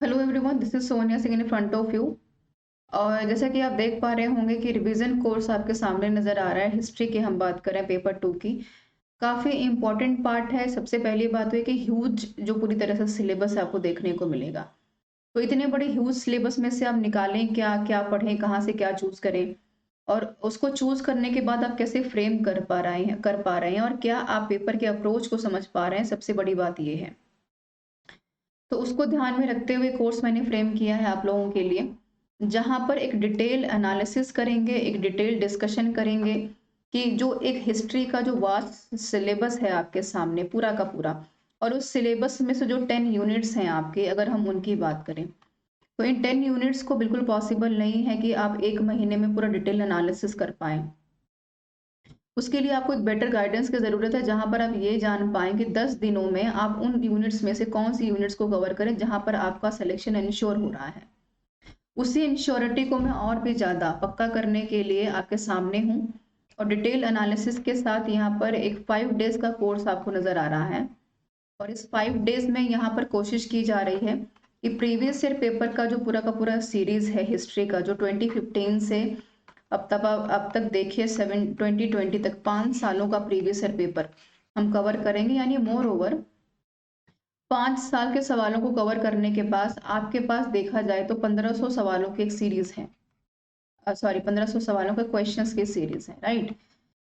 Hello everyone, this is Sonia Singh in front of you. और जैसा कि आप देख पा रहे होंगे कि रिवीजन कोर्स आपके सामने नज़र आ रहा है। हिस्ट्री की हम बात करें, पेपर 2 की। काफ़ी इम्पोर्टेंट पार्ट है। सबसे पहली बात हुई कि ह्यूज जो पूरी तरह से सिलेबस आपको देखने को मिलेगा। तो इतने बड़े ह्यूज सिलेबस में से आप निकालें क्या, क्या पढ़ें, कहाँ से क्या चूज़ करें, और उसको चूज़ करने के बाद आप कैसे फ्रेम कर पा रहे हैं और क्या आप पेपर के अप्रोच को समझ पा रहे हैं, सबसे बड़ी बात ये है। तो उसको ध्यान में रखते हुए कोर्स मैंने फ्रेम किया है आप लोगों के लिए, जहाँ पर एक डिटेल एनालिसिस करेंगे, एक डिटेल डिस्कशन करेंगे कि जो एक हिस्ट्री का जो वास्ट सिलेबस है आपके सामने पूरा का पूरा, और उस सिलेबस में से जो 10 यूनिट्स हैं आपके, अगर हम उनकी बात करें, तो इन 10 यूनिट्स को बिल्कुल पॉसिबल नहीं है कि आप 1 महीने में पूरा डिटेल एनालिसिस कर पाएँ। उसके लिए आपको एक बेटर गाइडेंस की ज़रूरत है, जहाँ पर आप ये जान पाएँ कि 10 दिनों में आप उन यूनिट्स में से कौन-सी यूनिट्स को कवर करें, जहाँ पर आपका सिलेक्शन एन्श्योर हो रहा है। उसी एन्श्योरिटी को मैं और भी ज़्यादा पक्का करने के लिए आपके सामने हूँ, और डिटेल एनालिसिस के साथ यहाँ पर एक 5 डेज़ का कोर्स आपको नज़र आ रहा है। और इस 5 डेज़ में यहाँ पर कोशिश की जा रही है कि प्रीवियस ईयर पेपर का जो पूरा का पूरा सीरीज़ है हिस्ट्री का, जो 2015 से अब तक देखिए 2020 तक 5 सालों का प्रीवियस ईयर पेपर हम कवर करेंगे। यानी मोर ओवर 5 साल के सवालों को कवर करने के बाद आपके पास देखा जाए तो 1500 सवालों की एक सीरीज है। सॉरी, 1500 सवालों के क्वेश्चंस की सीरीज है, राइट।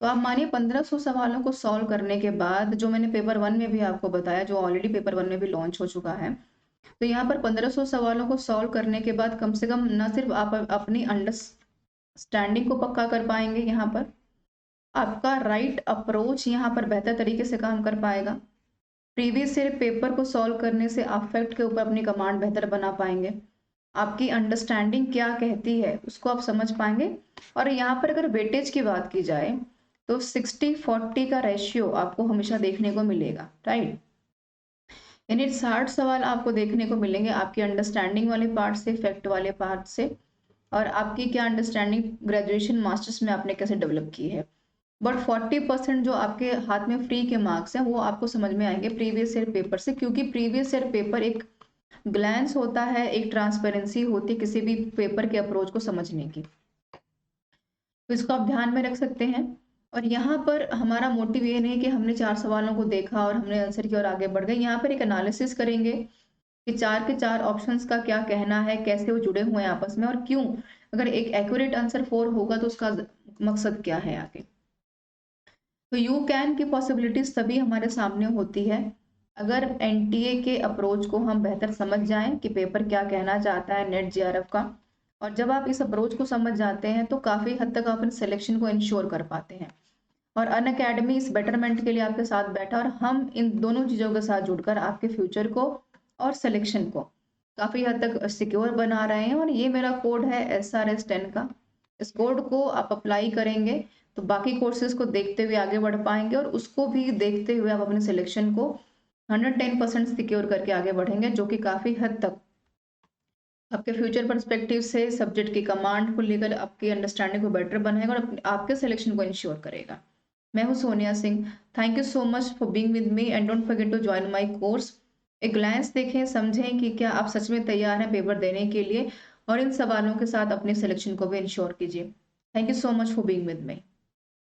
तो आप मानिए 1500 सवालों को सॉल्व करने के बाद, जो मैंने पेपर 1 में भी आपको बताया, जो ऑलरेडी पेपर 1 में भी लॉन्च हो चुका है, तो यहाँ पर 1500 सवालों को सॉल्व करने के बाद कम से कम न सिर्फ आप अपनी अंडरस्टैंडिंग को पक्का कर पाएंगे, यहाँ पर आपका राइट अप्रोच यहाँ पर बेहतर तरीके से काम कर पाएगा। प्रीवियस ईयर पेपर को सॉल्व करने से आप फैक्ट के ऊपर अपनी कमांड बेहतर बना पाएंगे। आपकी अंडरस्टैंडिंग क्या कहती है उसको आप समझ पाएंगे। और यहाँ पर अगर वेटेज की बात की जाए, तो 60-40 का रेशियो आपको हमेशा देखने को मिलेगा, राइट। यानी 60 सवाल आपको देखने को मिलेंगे आपकी अंडरस्टैंडिंग वाले पार्ट से, फैक्ट वाले पार्ट से, और आपकी क्या अंडरस्टैंडिंग ग्रेजुएशन मास्टर्स में आपने कैसे डेवलप की है। बट 40% जो आपके हाथ में फ्री के मार्क्स हैं वो आपको समझ में आएंगे प्रीवियस ईयर पेपर से, क्योंकि प्रीवियस ईयर पेपर एक ग्लैंस होता है, एक ट्रांसपेरेंसी होती है किसी भी पेपर के अप्रोच को समझने की। तो इसको आप ध्यान में रख सकते हैं। और यहाँ पर हमारा मोटिव ये नहीं कि हमने 4 सवालों को देखा और हमने आंसर की ओर आगे बढ़ गए। यहाँ पर एक एनालिसिस करेंगे कि 4 के 4 ऑप्शंस का क्या कहना है, कैसे वो जुड़े हुए हैं आपस में, और क्यों, अगर एक एक्यूरेट आंसर 4 होगा तो उसका मकसद क्या है आगे। तो यू कैन की पॉसिबिलिटीज तभी हमारे सामने होती है अगर एनटीए के अप्रोच को हम बेहतर समझ जाएं कि पेपर क्या कहना चाहता है नेट जेआरएफ का। और जब आप इस अप्रोच को समझ जाते हैं तो काफ़ी हद तक आप अपने सिलेक्शन को इंश्योर कर पाते हैं। और अन अकेडमी इस बेटरमेंट के लिए आपके साथ बैठा, और हम इन दोनों चीज़ों के साथ जुड़कर आपके फ्यूचर को और सिलेक्शन को काफ़ी हद तक सिक्योर बना रहे हैं। और ये मेरा कोड है SRS10 का। इस कोड को आप अप्लाई करेंगे तो बाकी कोर्सेज को देखते हुए आगे बढ़ पाएंगे, और उसको भी देखते हुए आप अपने सिलेक्शन को 110% सिक्योर करके आगे बढ़ेंगे, जो कि काफ़ी हद तक आपके फ्यूचर पर्सपेक्टिव से सब्जेक्ट की कमांड को लेकर आपकी अंडरस्टैंडिंग को बेटर बनाएगा और आपके सिलेक्शन को इंश्योर करेगा। मैं हूँ Sonia Singh. Thank you so much for being with me and don't forget to join my course. एक ग्लैंस देखें, समझें कि क्या आप सच में तैयार हैं पेपर देने के लिए, और इन सवालों के साथ अपने सिलेक्शन को भी इंश्योर कीजिए। Thank you so much for being with me.